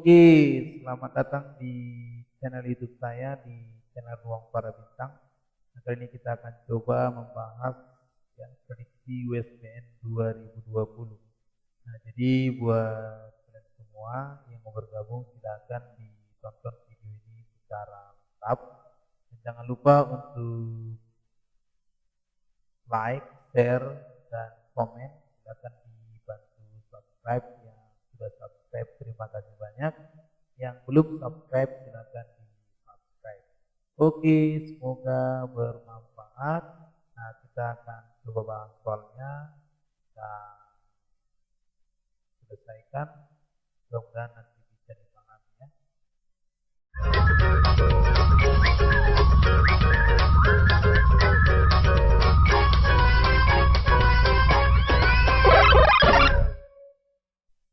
Oke, selamat datang di channel YouTube saya di channel Ruang Para Bintang. Nah, kali ini kita akan coba membahas yang prediksi USBN 2020. Nah, jadi buat kalian semua yang mau bergabung silakan ditonton video ini secara lengkap. Dan jangan lupa untuk like, share, dan komen. Silakan dibantu subscribe yang sudah subscribe, terima kasih banyak. Yang belum subscribe silakan di subscribe. Oke, semoga bermanfaat. Nah, kita akan coba bahas soalnya. Kita selesaikan. Mudah-mudahan nanti bisa dipahami ya.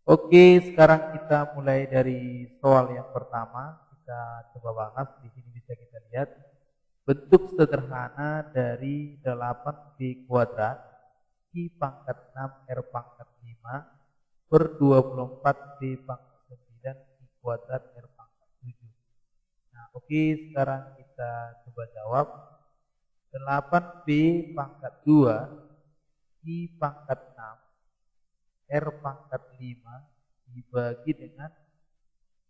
Oke, sekarang kita mulai dari soal yang pertama. Kita coba bahas. Di sini bisa kita lihat bentuk sederhana dari 8B kuadrat I pangkat 6 R pangkat 5 per 24B pangkat 9 I kuadrat R pangkat 7. Nah, oke, sekarang kita coba jawab. 8B pangkat 2 I pangkat 6 R pangkat 5 dibagi dengan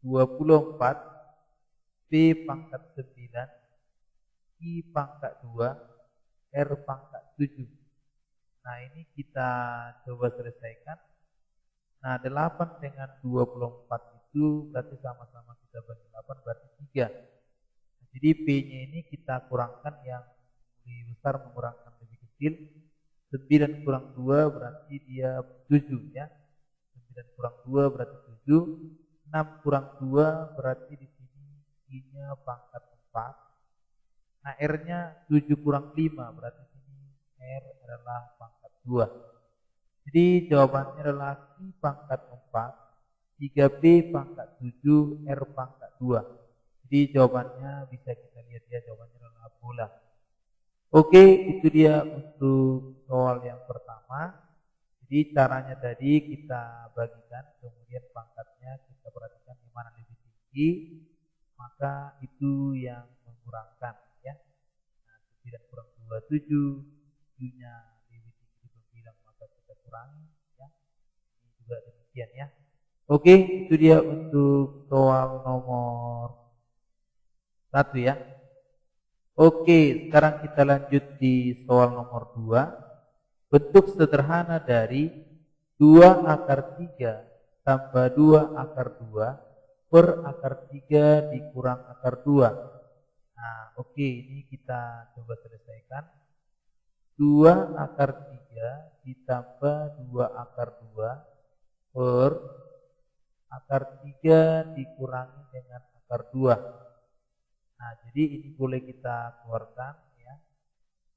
24 B pangkat 9 I pangkat 2 R pangkat 7. Nah, ini kita coba selesaikan. Nah, 8 dengan 24 itu berarti sama-sama kita bagi 8 berarti 3. Nah, jadi P-nya ini kita kurangkan, yang lebih besar mengurangkan lebih kecil. 9 kurang 2 berarti dia 7 ya. 9 kurang 2 berarti 7. 6 kurang 2 berarti di sini I-nya pangkat 4. Nah, R-nya 7 kurang 5 berarti di sini R adalah pangkat 2. Jadi jawabannya adalah I pangkat 4, 3B pangkat 7, R pangkat 2. Jadi jawabannya bisa kita lihat ya, jawabannya adalah bola. Oke, itu dia untuk soal yang pertama. Jadi caranya tadi kita bagikan, kemudian pangkatnya kita perhatikan di mana lebih tinggi, maka itu yang mengurangkan ya. Nah, 9 kurang 2 7, 7-nya lebih tinggi 9, maka kita kurangi ya. Ini juga demikian ya. Oke, itu dia untuk soal nomor 1 ya. Oke, sekarang kita lanjut di soal nomor 2. Bentuk sederhana dari 2 akar 3 tambah 2 akar 2 per akar 3 dikurang akar 2. Nah, oke, ini kita coba selesaikan. 2 akar 3 ditambah 2 akar 2 per akar 3 dikurangi dengan akar 2. Nah, jadi ini boleh kita keluarkan ya.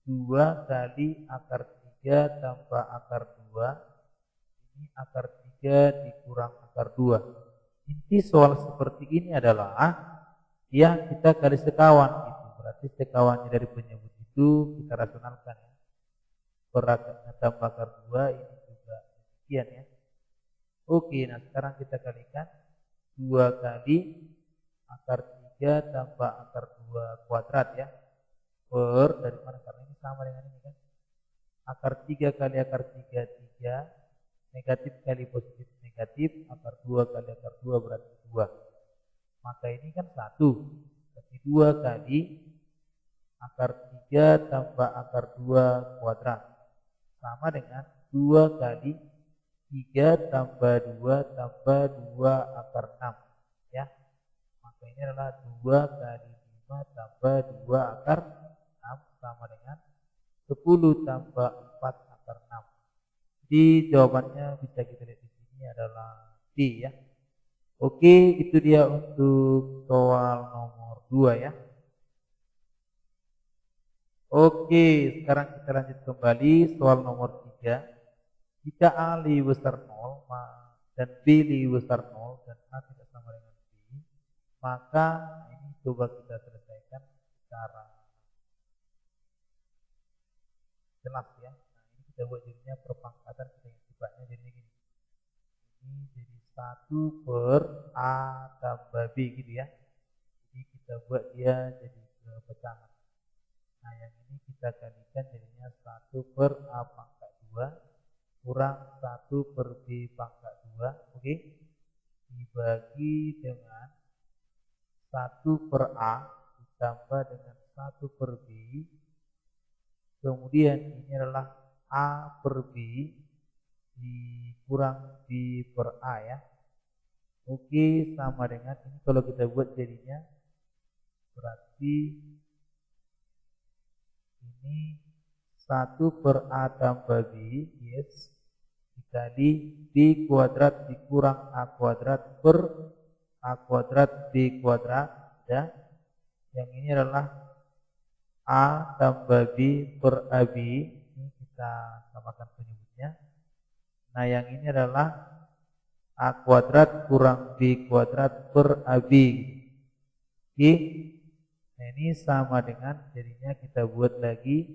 2 kali akar 3 tambah akar 2. Ini akar 3 dikurang akar 2. Inti soal seperti ini adalah ya kita kali sekawan gitu. Berarti sekawannya dari penyebut itu kita rasionalkan ya. Per akarnya tambah akar 2 ini juga demikian ya. Oke, nah sekarang kita kalikan 2 kali akar 3 tambah akar 2 kuadrat ya. Per, dari mana? Karena ini sama dengan ini kan. Akar 3 kali akar 3, 3. Negatif kali positif negatif. Akar 2 kali akar 2 berarti 2. Maka ini kan 1. Berarti 2 kali akar 3 tambah akar 2 kuadrat. Sama dengan 2 kali 3 tambah 2 tambah 2 akar 6 ya. Maka ini adalah 2 kali 5 tambah 2 akar 6 sama dengan 10 tambah 4 akar 6. Jadi jawabannya bisa kita lihat di sini adalah D ya. Oke, itu dia untuk soal nomor 2 ya. Oke, sekarang kita lanjut kembali soal nomor 3. Jika A lebih besar 0 dan B lebih besar 0 dan A tidak sama dengan B, maka ini coba kita selesaikan secara jelas ya. Nah, ini kita buat jadinya perpangkatan kita yang sifatnya jadi gini. Ini jadi 1 per A tambah B gitu ya. Jadi kita buat dia jadi pecahan. Nah yang ini kita kalikan jadinya 1 per A pangkat 2 kurang 1 per B pangkat 2. Oke. Dibagi dengan 1 per A ditambah dengan 1 per B. Kemudian ini adalah A per B dikurang B per A ya. Oke, sama dengan ini kalau kita buat jadinya berarti ini 1 per A tambah B, yes, dikali B kuadrat dikurang A kuadrat per A kuadrat B kuadrat ya. Yang ini adalah A tambah B per AB. Ini kita samakan penyebutnya. Nah yang ini adalah A kuadrat kurang B kuadrat per AB. Oke. Nah ini sama dengan jadinya kita buat lagi.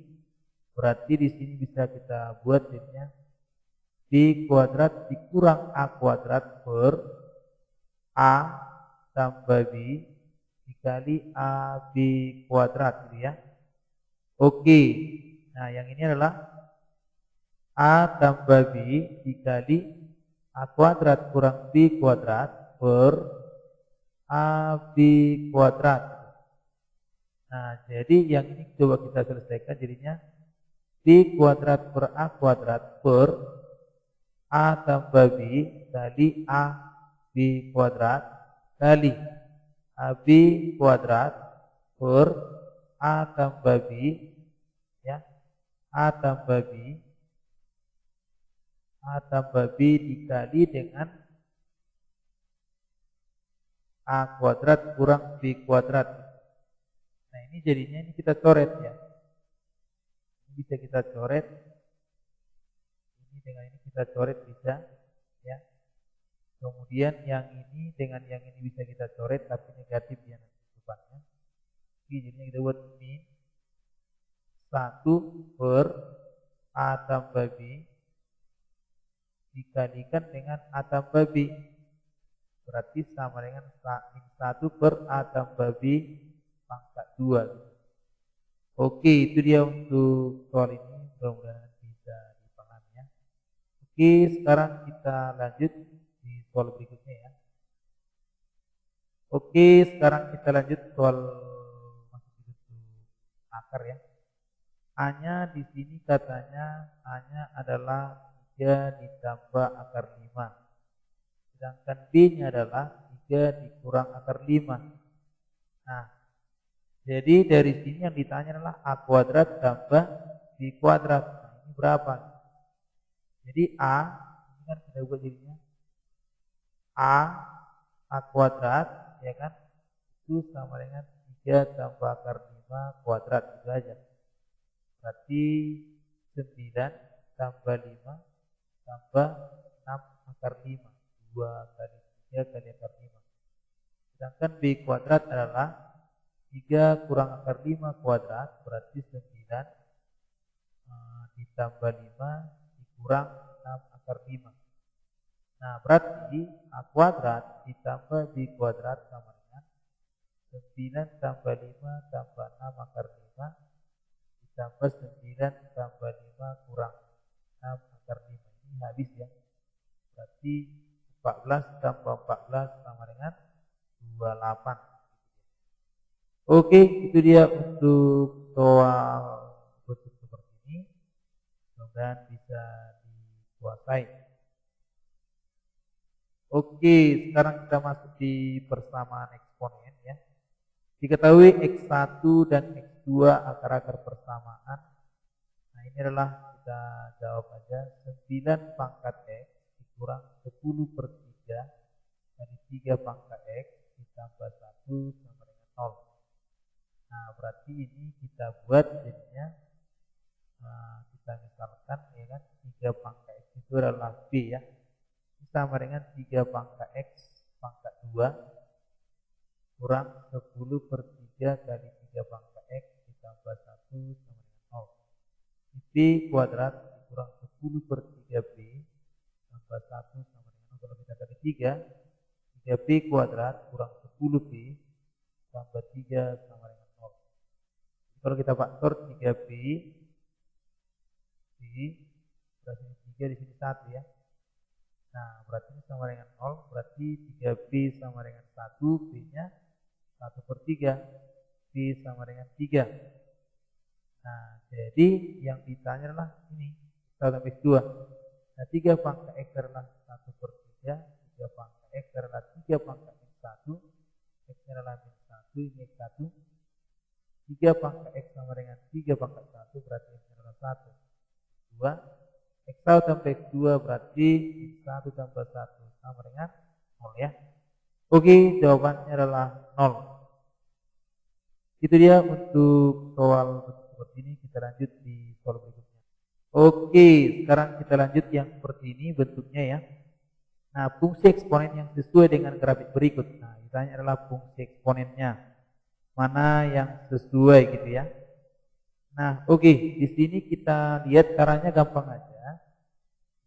Berarti di sini bisa kita buat jadinya B kuadrat dikurang A kuadrat per A tambah B dikali AB kuadrat gitu ya. Oke. Nah yang ini adalah A tambah B dikali A kuadrat kurang B kuadrat per AB kuadrat. Nah, jadi yang ini coba kita selesaikan jadinya B kuadrat per A kuadrat per A tambah B kali A B kuadrat kali AB kuadrat per A tambah B ya. A tambah B dikali dengan A kuadrat kurang B kuadrat. Nah ini jadinya ini kita coret ya. Ini bisa kita coret. Ini dengan ini kita coret bisa ya. Kemudian yang ini dengan yang ini bisa kita coret tapi negatif ya nanti depannya. Oke, jadinya kita buat ini 1 per A tambah B dikalikan dengan A tambah B. Berarti sama dengan 1 per A tambah B pangkat 2. Oke, itu dia untuk soal ini. Mudah-mudahan bisa dipahami ya. Oke, sekarang kita lanjut di soal berikutnya ya. Oke, sekarang kita lanjut soal masih bentuk akar ya. A-nya di sini katanya A-nya adalah 3 ditambah akar 5. Sedangkan B-nya adalah 3 dikurang akar 5. Nah, jadi dari sini yang ditanya adalah A kuadrat tambah B kuadrat. Nah, ini berapa? Jadi A, ini kan kita buat jadinya A kuadrat, ya kan? Itu sama dengan 3 tambah akar 5 kuadrat, itu aja. Berarti 9 tambah 5 tambah 6 akar 5. 2 kali 3 kali akar 5. Sedangkan B kuadrat adalah 3 kurang akar 5 kuadrat, berarti 9 ditambah 5 dikurang 6 akar 5. Nah, berarti A kuadrat ditambah B kuadrat sama dengan 9 tambah 5 tambah 6 akar 5 ditambah 9 tambah 5 kurang 6 akar 5. Ini habis ya. Berarti 14 tambah 14 sama dengan 28. Oke, itu dia untuk soal bentuk seperti ini. Mudah-mudahan bisa dikuasai. Oke, sekarang kita masuk di persamaan eksponen ya. Diketahui X1 dan X2 akar-akar persamaan. Nah, ini adalah kita jawab aja 9 pangkat X dikurang 10 per 3 dari 3 pangkat X ditambah 1 sama dengan 0. Nah, berarti ini kita buat jadinya kita misalkan ya kan 3 pangkat X itu adalah B ya. Ini sama dengan 3 pangkat X pangkat 2 kurang 10 per 3 kali 3 pangkat X ditambah 1 sama dengan 0. B kuadrat dikurang 10 per 3B tambah 1 sama dengan 0. Kalau kita kali 3. 3B kuadrat kurang 10B tambah 3 sama dengan 0. Kalau kita faktor 3B berarti 3 di sini 1 ya. Nah, berarti ini sama dengan 0, berarti 3B sama dengan 1, B-nya 1/3, B sama dengan 3. Nah, jadi yang ditanya adalah ini, X tambah X2. Nah, 3 pangkat X adalah 1/3, 3 pangkat X adalah 3 pangkat min 1, X-nya adalah min 1, ini X1. 3 pangkat X sama dengan 3 pangkat 1, berarti X-nya adalah 1. 2. X1 tambah X2 berarti X1 tambah 1 sama dengan 0 ya. Oke, jawabannya adalah 0. Itu dia untuk soal seperti ini. Kita lanjut di soal berikutnya. Oke, sekarang kita lanjut yang seperti ini bentuknya ya. Nah, fungsi eksponen yang sesuai dengan grafik berikut. Nah, ditanya adalah fungsi eksponennya. Mana yang sesuai gitu ya. Nah, oke, di sini kita lihat caranya gampang aja.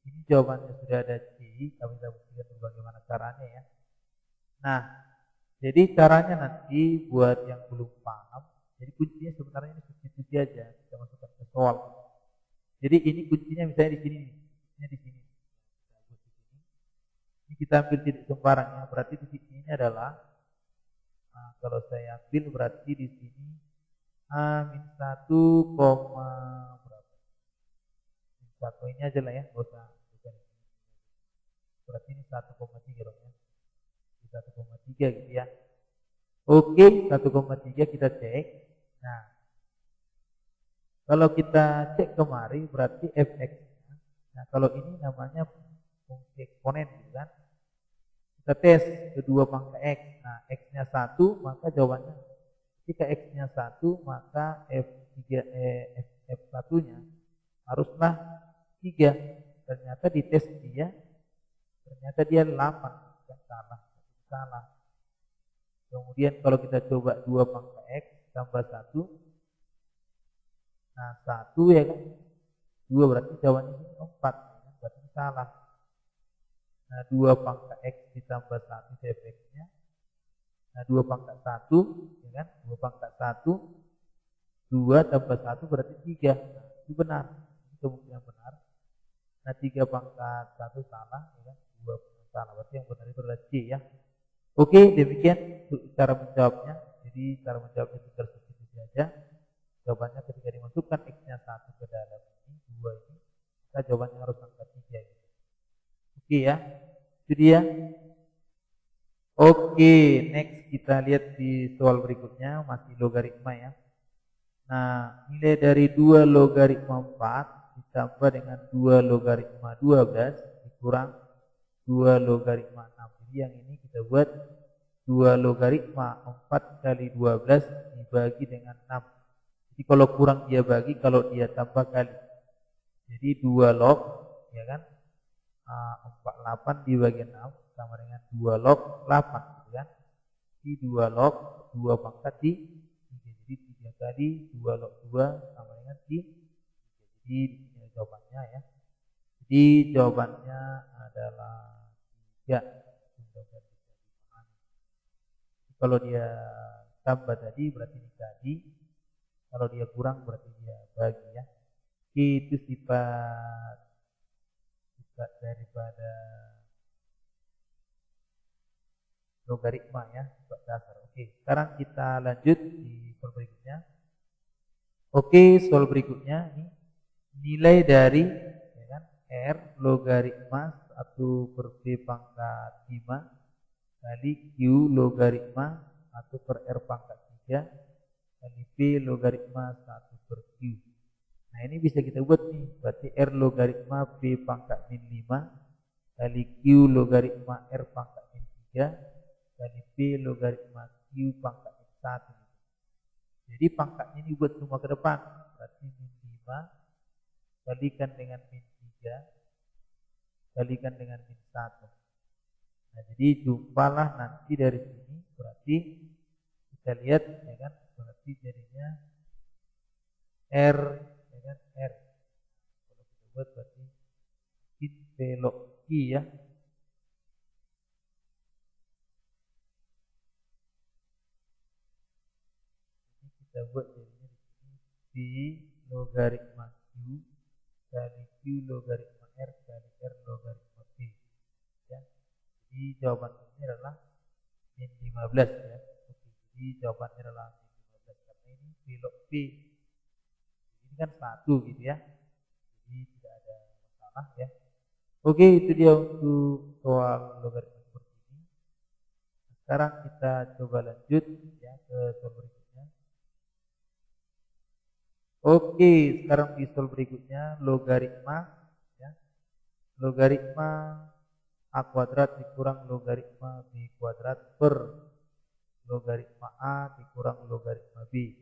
Ini jawabannya sudah ada C, kami bisa buktikan bagaimana caranya ya. Nah, jadi caranya nanti buat yang belum paham, jadi kuncinya sebenarnya ini substitusi aja, kita masukkan ke soal. Jadi ini kuncinya misalnya di sini nih, kuncinya di sini. Ini kita ambil titik sembarang ya, berarti titik ini adalah, nah, kalau saya ambil berarti di sini A-1, berapa? Min 1 ini aja lah ya, nggak usah. Berarti ini 1,3 dong ya. 1,3 gitu ya. Oke, 1,3 kita cek. Nah, kalau kita cek kemari berarti fx. Nah, kalau ini namanya fungsi eksponen gitu kan. Kita tes kedua pangkat x. Nah, x-nya 1, maka jawabannya ketika x-nya 1, maka f1-nya haruslah 3. Ternyata di tes dia ternyata dia 8, kan salah. Kemudian kalau kita coba 2 pangkat X tambah 1, nah 1 ya kan, 2 berarti jawabannya 4, ya, berarti salah. Nah 2 pangkat X ditambah 1 X-nya, nah 2 pangkat 1, ya kan, 2 pangkat 1, 2 tambah 1 berarti 3, nah, itu benar, ini kemungkinan benar. Nah 3 pangkat 1 salah, ya kan, 2 salah, berarti yang benar itu adalah C ya. Oke, demikian cara menjawabnya. Jadi cara menjawabnya itu tersubstitusi saja. Jawabannya ketika dimasukkan X-nya 1 ke dalam ini, 2 ini, maka jawabannya harus angka 3. Oke ya, itu dia. Oke, next kita lihat di soal berikutnya, masih logaritma ya. Nah, nilai dari 2 logaritma 4 ditambah dengan 2 logaritma 12 dikurang 2 logaritma 6. Jadi yang ini kita buat 2 logaritma 4 kali 12 dibagi dengan 6. Jadi kalau kurang dia bagi, kalau dia tambah kali. Jadi 2 log, ya kan, 48 dibagi 6 sama dengan 2 log 8, gitu kan. Jadi 2 log 2 pangkat di 3. Jadi 3 kali 2 log 2 sama dengan 3. Jadi ini jawabannya ya. Jadi jawabannya adalah 3. Kalau dia tambah tadi berarti dikali, kalau dia kurang berarti dia bagi ya. Itu sifat daripada logaritma ya, sifat dasar. Oke, sekarang kita lanjut di soal berikutnya. Oke, soal berikutnya ini nilai dari ya kan, R logaritma 1/B pangkat 5 kali Q logaritma 1/R pangkat 3 kali B logaritma 1/Q. Nah ini bisa kita buat nih, berarti R logaritma B pangkat min 5 kali Q logaritma R pangkat min 3 kali B logaritma Q pangkat min 1. Jadi pangkatnya ini buat semua ke depan, berarti min 5 kalikan dengan min 3 kalikan dengan min 1. Nah, jadi jumpalah nanti dari sini, berarti kita lihat ya kan, berarti jadinya R ya kan, R. Kalau kita buat berarti belok I ya. kita buat jadinya di sini B logaritma Q kali Q logaritma R kali R logaritma B. Ya. Jadi jawaban ini adalah min 15 ya. Oke, jadi jawabannya adalah min 15 karena ini B log B. Ini kan 1 gitu ya. Jadi tidak ada masalah ya. Oke, itu dia untuk soal logaritma seperti ini. Sekarang kita coba lanjut ya ke soal berikutnya. Oke, sekarang di soal berikutnya logaritma ya. Logaritma A kuadrat dikurang logaritma B kuadrat per logaritma A dikurang logaritma B.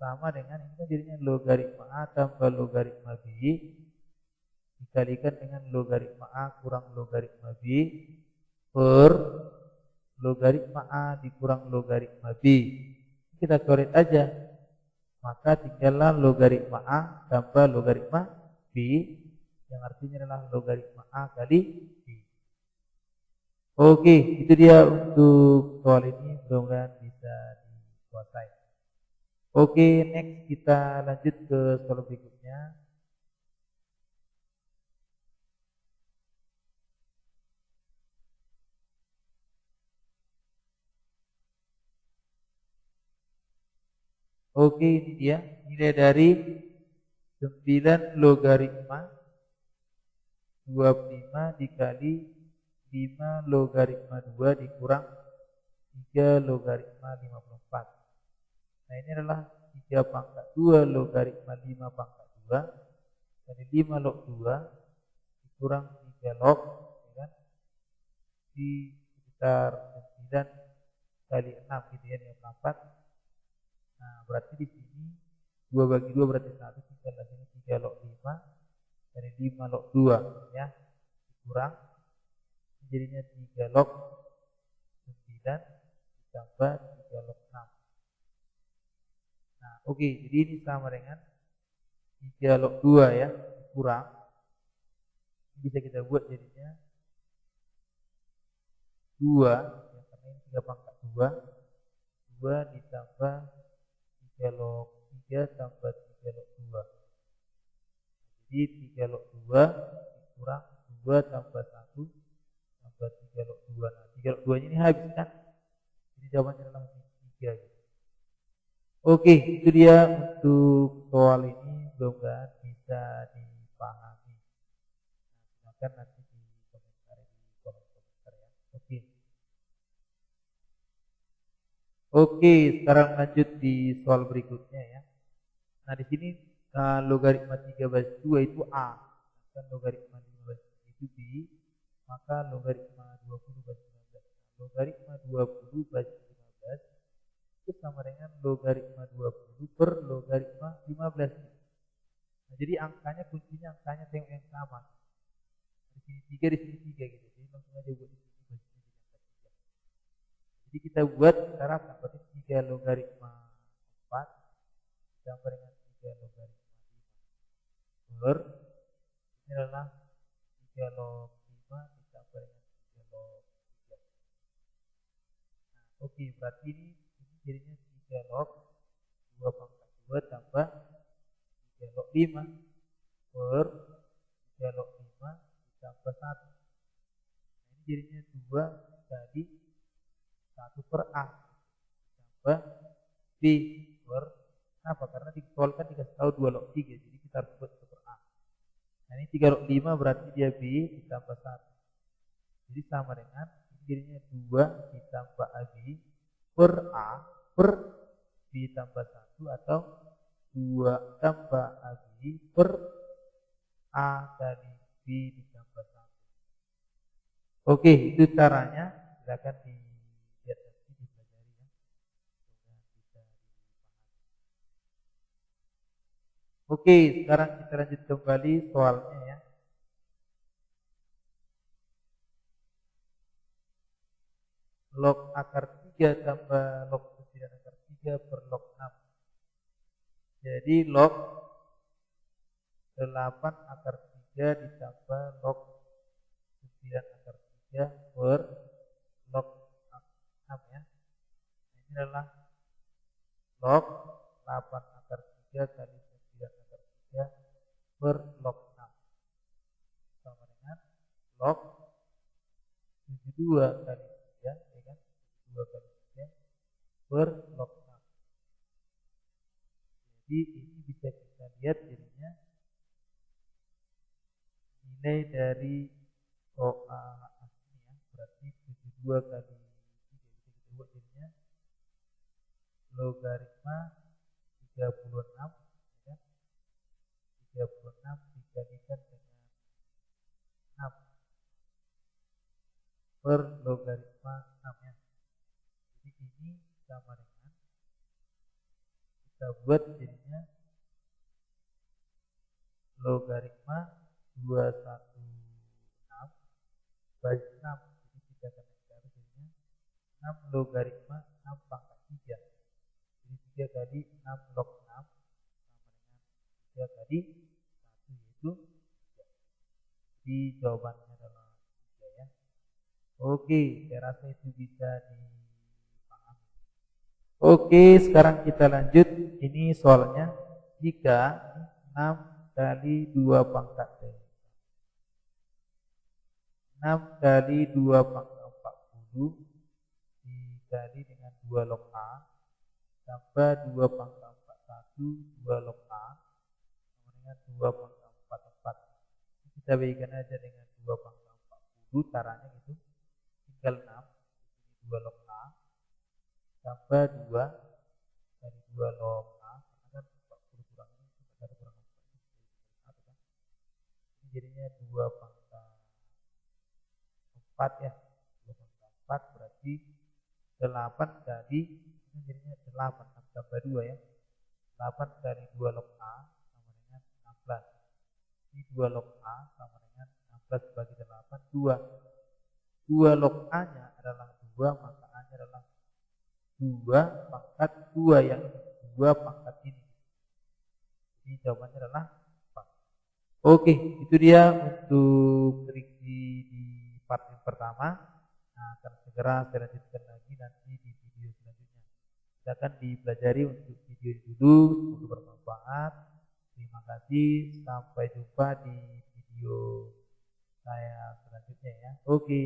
Sama dengan ini kan jadinya logaritma A tambah logaritma B dikalikan dengan logaritma A kurang logaritma B per logaritma A dikurang logaritma B. Kita coret aja. Maka tinggallah logaritma A tambah logaritma B yang artinya adalah logaritma A kali B. Oke, itu dia untuk soal ini, mudah-mudahan bisa dikuasai. Oke, next kita lanjut ke soal berikutnya. Oke, ini dia nilai dari 9 logaritma 25 dikali 5 logaritma 2 dikurang 3 logaritma 54. Nah, ini adalah 3 pangkat 2 logaritma 5 pangkat 2 dari 5 log 2 dikurang 3 log ya kan? Di sekitar 9 kali 6 gitu ya, 54. Nah, berarti di sini 2 bagi 2 berarti 1, tinggal di sini 3 log 5 dari 5 log 2 ya dikurang jadinya 3 log 9 ditambah 3 log 6. Nah, oke, jadi ini sama dengan 3 log 2 ya dikurang. Ini bisa kita buat jadinya 2 ya, karena ini 3 pangkat 2 ditambah 3 log 3 tambah 3 log 2. Jadi 3 log 2 dikurang 2 tambah 1 tambah 3 log 2. Nah, 3 log 2 ini habis kan? Jadi jawabannya adalah 3 gitu. Oke, itu dia untuk soal ini, mudah-mudahan bisa dipahami. Nah, silakan nanti di komentar ya. Oke. Oke, sekarang lanjut di soal berikutnya ya. Nah, di sini logaritma 3/2 itu A, dan logaritma 5/3 itu B, maka logaritma 20/15. Logaritma 20/15 itu sama dengan logaritma 20 per logaritma 15. Nah, jadi angkanya kuncinya angkanya tengok yang sama. Di sini 3, di sini 3 gitu. Jadi langsung aja buat di sini bagi jadi angka 3. Jadi kita buat sekarang berarti 3 logaritma 4 ditambah dengan 3 logaritma 5 per ini adalah 3 log 5 ditambah dengan 3 log 3. Nah, oke, berarti ini jadinya 3 log 2 pangkat 2 tambah 3 log 5 per 3 log 5 ditambah 1. Nah, ini jadinya 2 kali 1 per A ditambah B per, kenapa? Karena dikeluarkan dikasih tahu 2 log 3, jadi kita harus buat 1 per A. Nah, ini 3 log 5 berarti dia B ditambah 1. Jadi sama dengan ini jadinya 2 ditambah AB per A per B tambah 1 atau 2 tambah AB per A kali B ditambah 1. Oke, itu caranya. Silakan dilihat nanti, dipelajari ya. Bisa dipahami. Oke, sekarang kita lanjut kembali soalnya ya. Log akar 3 tambah log 9 akar 3 per log 6. Jadi log 8 akar 3 ditambah log 9 akar 3 per log 6 ya. Ini adalah log 8 akar 3 kali 9 akar 3 per log 6 sama dengan log 72 kali 3, ya kan? 72 kali 3 per log 6. Jadi ini bisa kita lihat jadinya nilai dari soal ini ya, berarti 72 kali 3 bisa kita buat jadinya logaritma 36, ya, 36 dikalikan dengan 6 per logaritma 6 ya. Jadi ini sama dengan kita buat jadinya logaritma 216 bagi 6. Jadi kita akan mencari jadinya 6 logaritma 6 pangkat 3. Jadi 3 kali 6 log 6 sama dengan 3 kali 1 yaitu 3. Jadi jawabannya adalah 3 ya. Oke, saya rasa itu bisa dipahami. Oke, sekarang kita lanjut. Ini soalnya jika 6 kali 2 pangkat 6 kali 2 pangkat 40 dikali dengan 2 log A tambah 2 pangkat 41 2 log A sama dengan 2 pangkat 44. Kita bagikan aja dengan 2 pangkat 40, caranya gitu. Tinggal 6 2 log A tambah 2 kali 2 log A, karena kan 40 kurang ini kita kurang 4 kan. Ini jadinya 2 pangkat 4 ya. 2 pangkat 4 berarti 8 kali ini jadinya 8 tambah 2 ya. 8 kali 2 log A sama dengan 16. Ini 2 log A sama dengan 16 bagi 8 2. 2 log A-nya adalah 2, maka A-nya adalah 2 pangkat 2 yang 2 pangkat ini. Jadi jawabannya adalah 4. Oke, itu dia untuk prediksi di part yang pertama. Nah, akan segera saya lanjutkan lagi nanti di video selanjutnya. Silakan dipelajari untuk video ini dulu, semoga bermanfaat. Terima kasih, sampai jumpa di video saya selanjutnya ya. Oke.